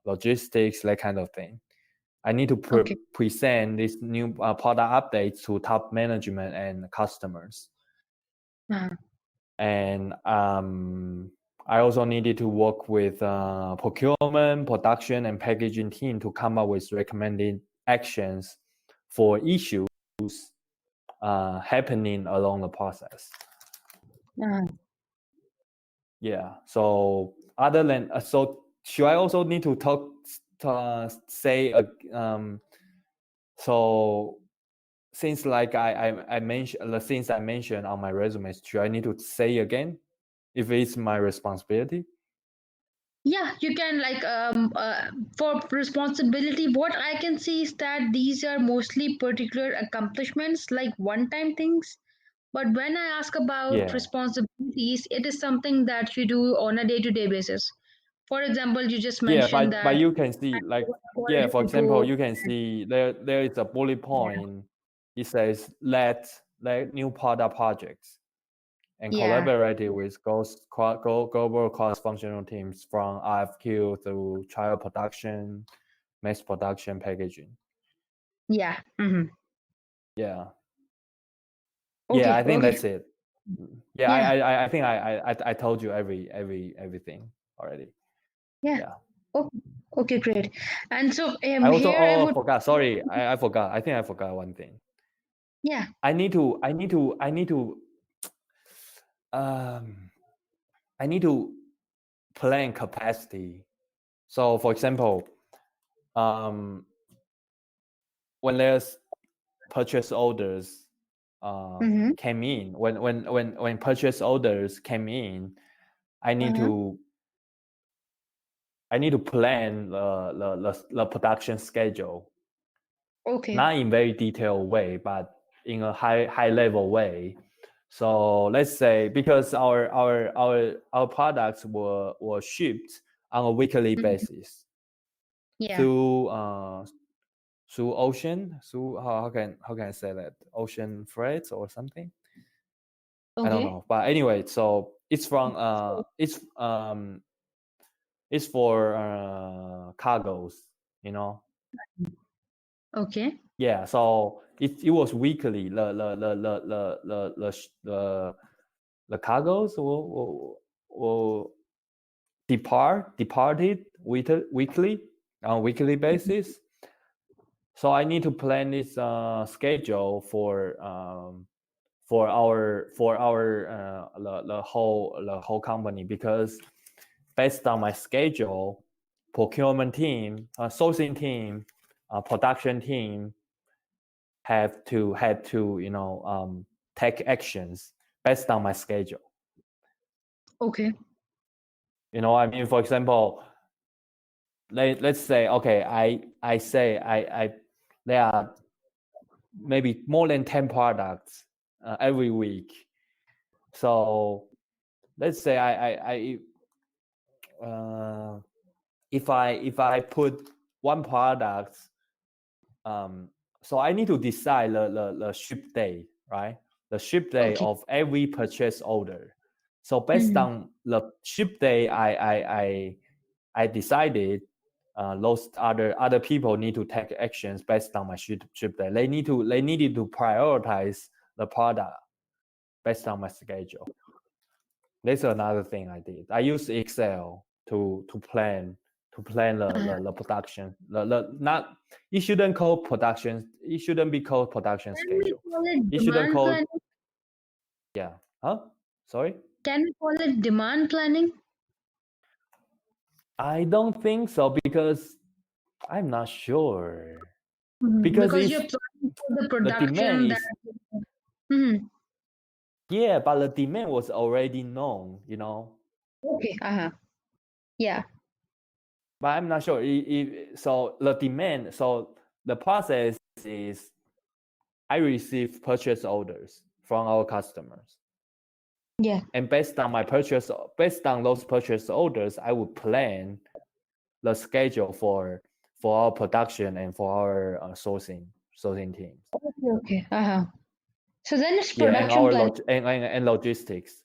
logistics, that kind of thing. I need to present this new product updates to top management and customers. And I also needed to work with procurement, production, and packaging team to come up with recommended actions for issues happening along the process. Yeah. So other than so, should I also need to say so since like I mentioned the things I mentioned on my resume, should I need to say again if it's my responsibility? Yeah, you can like for responsibility, what I can see is that these are mostly particular accomplishments, like one-time things. But when I ask about responsibilities, it is something that you do on a day-to-day basis. For example, you just mentioned but that you can see like for example, you can see there is a bullet point. It says let new product projects and collaborated with global cross-functional teams from RFQ through trial production, mass production, packaging. Yeah. Yeah. Yeah, I think that's it. Yeah, I think I told you everything already. Yeah. Okay, great. And so I also forgot. Sorry, I forgot. I think I forgot one thing. Yeah. I need to plan capacity. So for example, when there's purchase orders came in, when purchase orders came in, I need to plan the production schedule. Okay. Not in very detailed way, but in a high level way. So let's say because our products were shipped on a weekly basis through ocean, through how can I say that, ocean freight or something. I don't know, but anyway, so it's from it's for cargos, you know. Okay. Yeah, so it was weekly. The cargos will departed weekly on a weekly basis. So I need to plan this schedule for our the whole company, because based on my schedule, procurement team, sourcing team, production team had to take actions based on my schedule. Okay. You know, I mean, for example, let's say, okay, I say there are maybe more than 10 products every week. So let's say if I put one product, so I need to decide the ship day, right? The ship day of every purchase order. So based on the ship day, I decided those other people need to take actions based on my ship day. They needed to prioritize the product based on my schedule. That's another thing I did. I used Excel to plan the production. Not, it shouldn't call production. It shouldn't be called production schedule. It shouldn't call. Planning? Yeah. Huh? Sorry. Can we call it demand planning? I don't think so, because I'm not sure. Because you're planning for the production. The demand is. Yeah, but the demand was already known, you know. Okay. Yeah. But I'm not sure. So the demand. So the process is, I receive purchase orders from our customers. Yeah. And based on those purchase orders, I would plan the schedule for our production and for our sourcing teams. Okay. So then it's production planning. And logistics.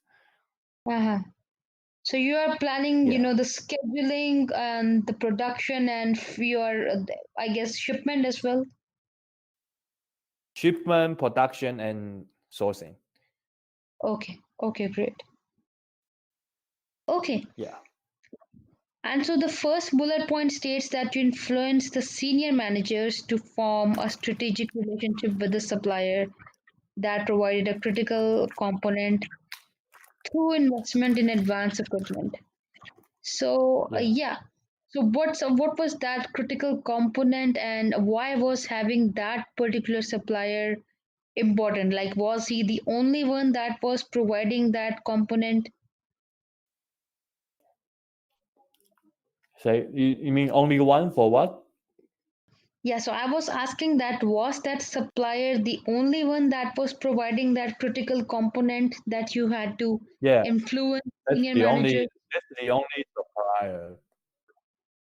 So you are planning, Yeah. the scheduling and the production and your, I guess, shipment as well. Shipment, production, and sourcing. Okay. Okay, great. Okay. Yeah. And so the first bullet point states that you influence the senior managers to form a strategic relationship with the supplier that provided a critical component through investment in advanced equipment. So Yeah. yeah. So what was that critical component, and why was having that particular supplier important? Like, was he the only one that was providing that component? So you mean only one for what? Yeah, so I was asking that, was that supplier the only one that was providing that critical component that you had to Yeah. influence That's senior the managers? only that's the only supplier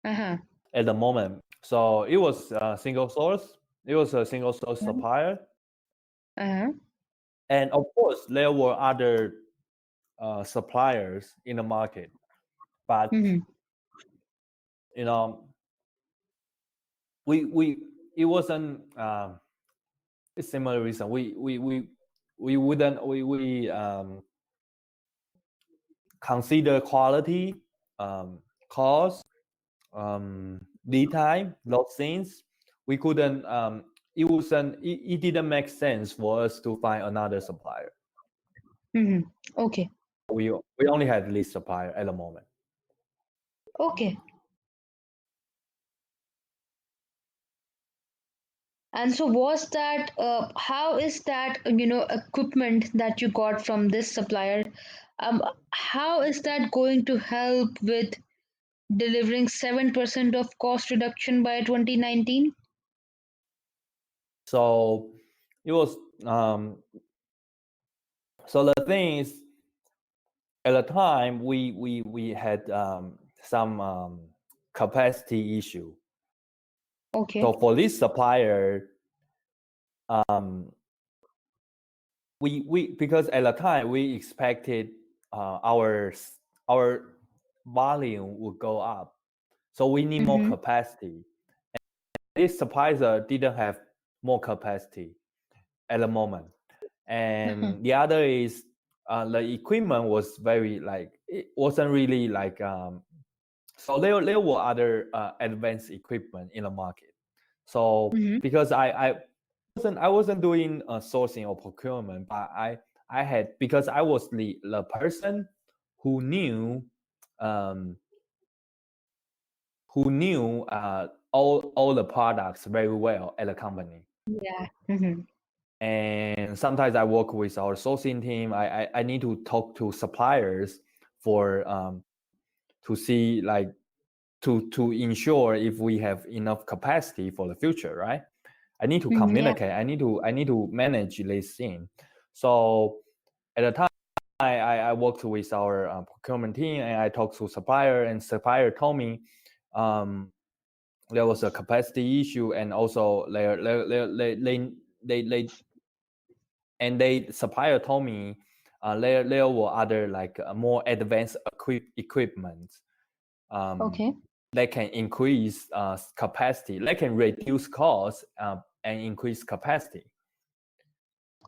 Uh-huh. at the moment. So it was a single source. It was a single source supplier, Uh-huh. and of course there were other suppliers in the market, but Mm-hmm. you know we it wasn't a similar reason. We wouldn't we consider quality, cost, lead time, those things. We couldn't. It wasn't. It didn't make sense for us to find another supplier. Mm-hmm. Okay. We only had this supplier at the moment. Okay. And so was that, how is that, equipment that you got from this supplier, how is that going to help with delivering 7% of cost reduction by 2019? So it was. So the thing is, at the time we had some capacity issue. Okay. So for this supplier, um, we because at the time we expected our volume would go up, so we need more Mm-hmm. capacity. This supplier didn't have more capacity at the moment, Uh-huh. and the other is the equipment was very it wasn't really so there were other advanced equipment in the market. So Mm-hmm. because I wasn't doing sourcing or procurement, but I had because I was the person who knew um, all the products very well at the company. Yeah. Mm-hmm. And sometimes I work with our sourcing team. I need to talk to suppliers for to see to ensure if we have enough capacity for the future, right? I need to Mm, yeah. communicate. I need to manage this thing. So at the time, I worked with our procurement team and I talked to supplier, and supplier told me there was a capacity issue, and also they supplier told me there were other more advanced equipment Okay. that can increase capacity, they can reduce costs and increase capacity.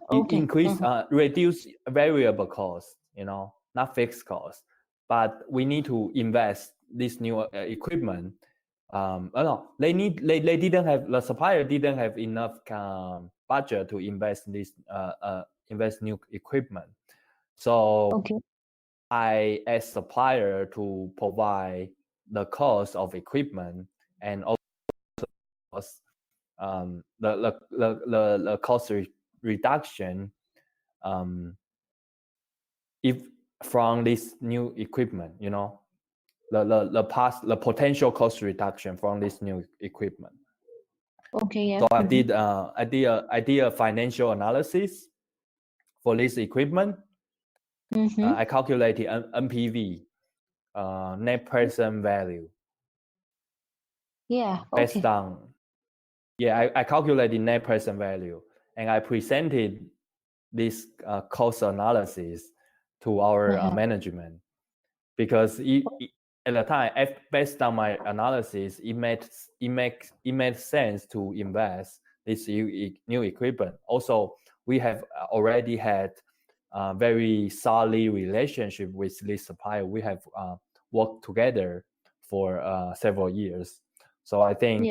Okay. Increase Uh-huh. reduce variable costs, not fixed costs, but we need to invest this new equipment. No, they didn't have, the supplier didn't have enough budget to invest this invest new equipment. So Okay. I asked supplier to provide the cost of equipment and also the cost reduction if from this new equipment, the potential cost reduction from this new equipment. Okay. Yeah. So Mm-hmm. I did a financial analysis for this equipment. Mm-hmm. I calculated NPV, net present value, Yeah. based Okay. on, I calculated net present value, and I presented this cost analysis to our Uh-huh. management. because at the time, based on my analysis, it made sense to invest this new equipment. Also, we have already had a very solid relationship with this supplier. We have worked together for several years. So I think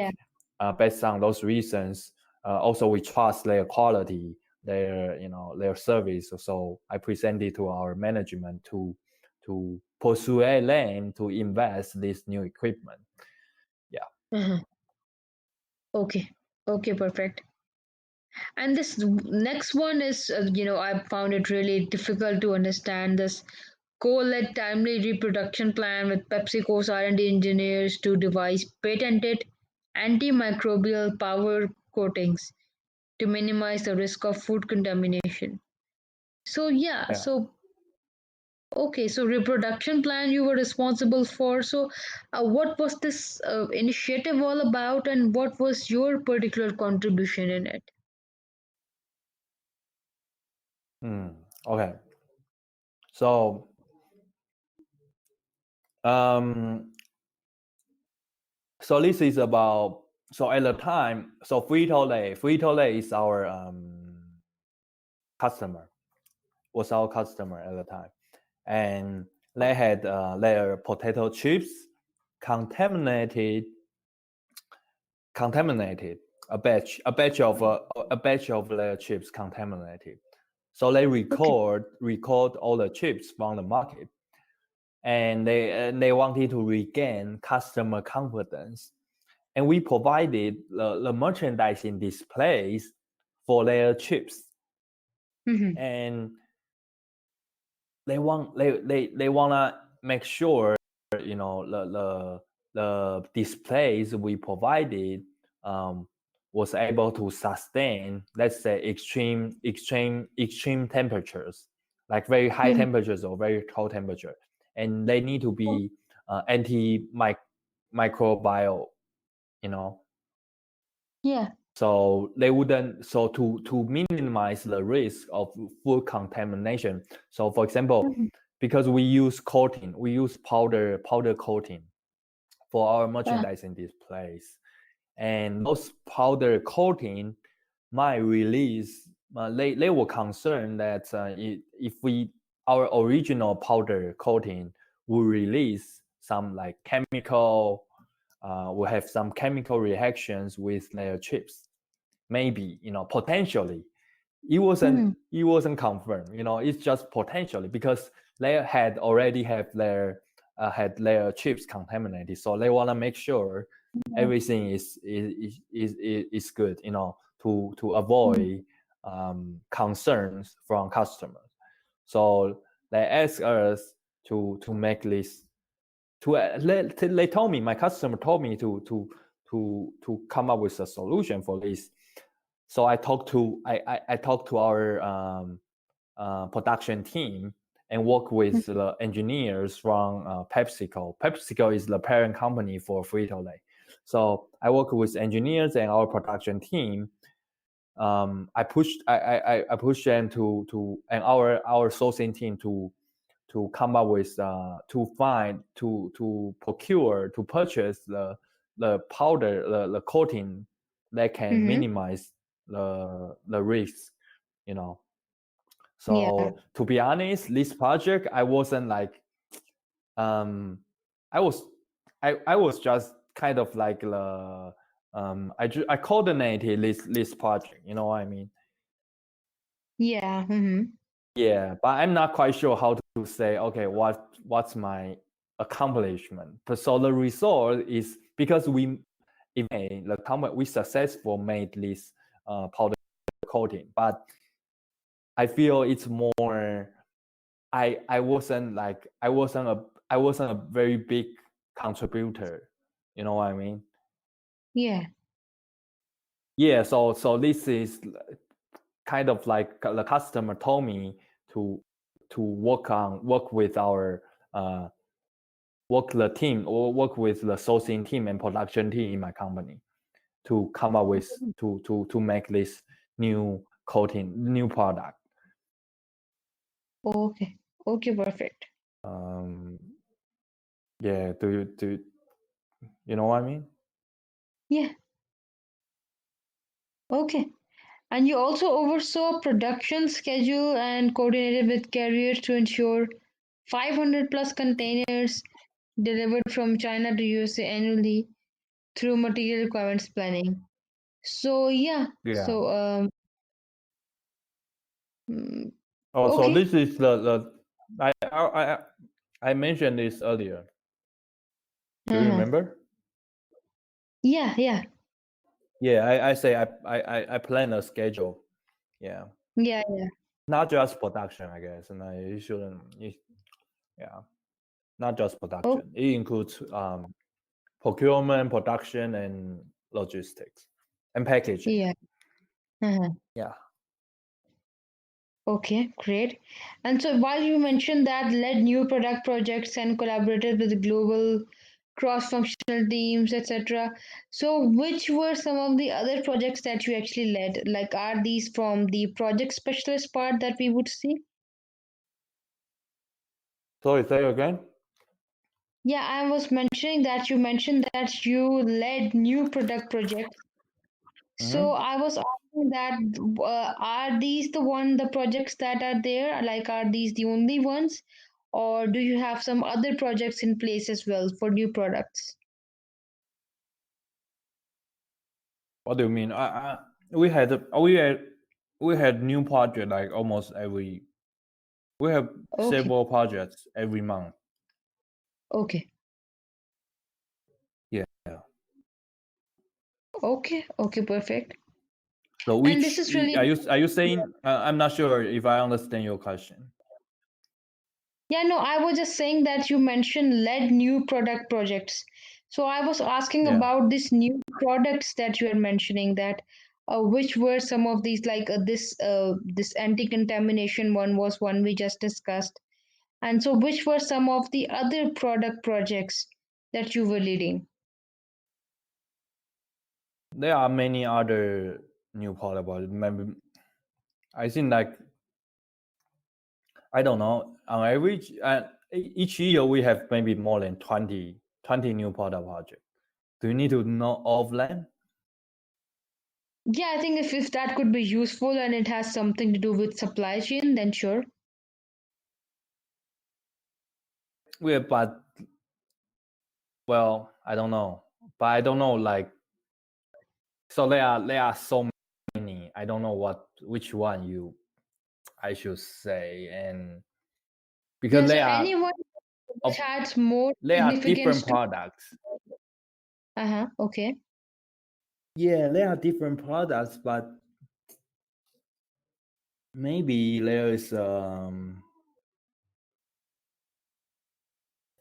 based on those reasons, also we trust their quality, their service. So I presented to our management to persuade them to invest this new equipment. Yeah. Okay. Okay, perfect. And this next one is, I found it really difficult to understand this co-led timely reproduction plan with PepsiCo's R&D engineers to devise patented antimicrobial power coatings to minimize the risk of food contamination. So okay, so reproduction plan you were responsible for. So what was this initiative all about, and what was your particular contribution in it? Okay. So so this is about, so at the time, so Frito-Lay is our customer, was our customer at the time, and they had their potato chips contaminated, a batch of their chips contaminated. So they record all the chips from the market, and they wanted to regain customer confidence, and we provided the merchandising displays for their chips, and they wanna make sure the displays we provided was able to sustain, let's say, extreme temperatures, like very high temperatures or very cold temperature, and they need to be antimicrobial, Yeah. So they wouldn't. So to minimize the risk of food contamination. So for example, because we use coating, we use powder coating for our merchandising displays, and those powder coating might release. They were concerned that if our original powder coating will release some like chemical, will have some chemical reactions with their chips. Maybe, potentially. It wasn't confirmed. It's just potentially, because they had already had their chips contaminated, so they want to make sure everything is good, to avoid concerns from customers. So they asked us to make this. They told me, my customer told me to come up with a solution for this. So I talked to our production team and work with the engineers from PepsiCo. PepsiCo is the parent company for Frito-Lay. So I work with engineers and our production team. I pushed them to and our sourcing team to come up with to purchase the powder, the coating that can minimize the risk, So to be honest, this project, I wasn't like, I was just kind of like I coordinated this project, you know what I mean? Yeah. Yeah, but I'm not quite sure how to say, okay, what's my accomplishment. But so the result is because we successfully made this powder coating, but I feel it's more, I wasn't a very big contributor, you know what I mean? Yeah. Yeah, so this is kind of like the customer told me to work with our work with the sourcing team and production team in my company to come up with to make this new coating, new product. Okay. Okay, perfect. Yeah, do you know what I mean? Yeah. Okay. And you also oversaw production schedule and coordinated with carriers to ensure 500 plus containers delivered from China to USA annually through material requirements planning. So yeah, Yeah. so mm, Oh, so okay. this is the I mentioned this earlier. Do you Uh-huh. remember? Yeah, yeah, Yeah, I say I plan a schedule. Yeah, yeah, yeah, not just production, I guess, and you shouldn't. Yeah, not just oh, production. It includes procurement, production, and logistics and packaging. yeah. Uh-huh. Yeah. Okay, great. And so while you mentioned that led new product projects and collaborated with global cross-functional teams, etc. So which were some of the other projects that you actually led? Like, are these from the project specialist part that we would see? Sorry, say again. Yeah, I was mentioning that you mentioned that you led new product projects. So Mm-hmm. I was asking that are these the projects that are there? Like, are these the only ones, or do you have some other projects in place as well for new products? What do you mean? We had new project like almost every. We have Okay, several projects every month. okay, Yeah. okay, okay, perfect. So And this which is really, are you saying? I'm not sure if I understand your question. yeah, no, I was just saying that you mentioned led new product projects. So I was asking Yeah. about these new products that you are mentioning that which were some of these like this anti-contamination one was one we just discussed. And so which were some of the other product projects that you were leading? There are many other new product, but maybe I think like I don't know. On average, each year we have maybe more than 20 new product projects. Do you need to know all of them? Yeah, I think if that could be useful and it has something to do with supply chain, then sure. But well, I don't know. But I don't know like so there are so many. I don't know which one I should say, and because Yeah, so anyone which of has more they are significance different to. products. Uh-huh, okay. Yeah, they are different products, but maybe there is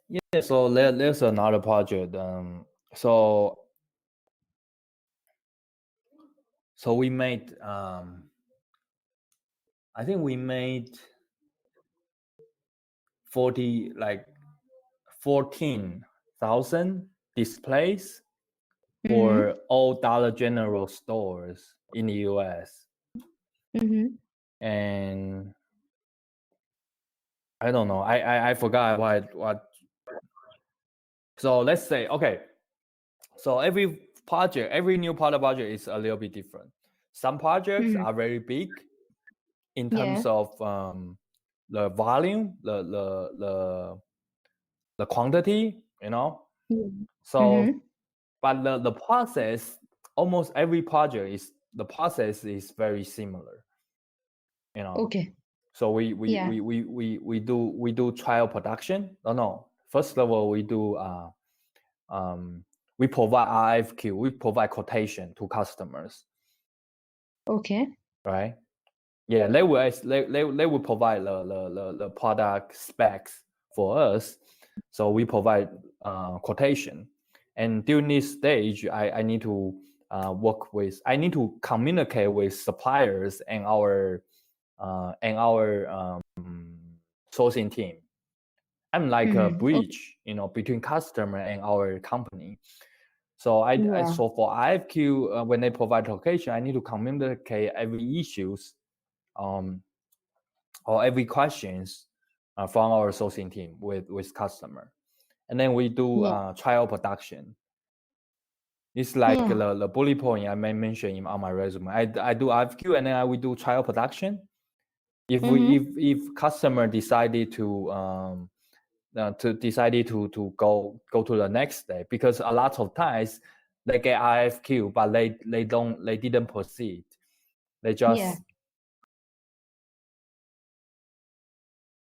yeah. So there's another project. So we made I think we made 14,000 displays Mm-hmm. for all Dollar General stores in the US. Mm-hmm. And I don't know. I forgot what. So let's say okay. So every new project is a little bit different. Some projects Mm-hmm. are very big in Yeah. terms of the volume, the quantity, you know. So, Mm-hmm. but the process, almost every project the process is very similar, you know. Okay. So Yeah. we do trial production. No. First of all, we provide RFQ. We provide quotation to customers, Okay. right? Yeah, they will provide the product specs for us. So we provide quotation, and during this stage, I need to I need to communicate with suppliers and our sourcing team. I'm like a Mm-hmm. Okay. bridge, between customer and our company. So Yeah. so for IFQ, when they provide location, I need to communicate every issues, um, or every questions from our sourcing team with customer. and then we do Yeah. trial production. It's like Yeah. the bullet point I may mention on my resume. I do RFQ, and then we do trial production. If Mm-hmm. if customer decided to go to the next step, because a lot of times they get RFQ but they didn't proceed. They just Yeah.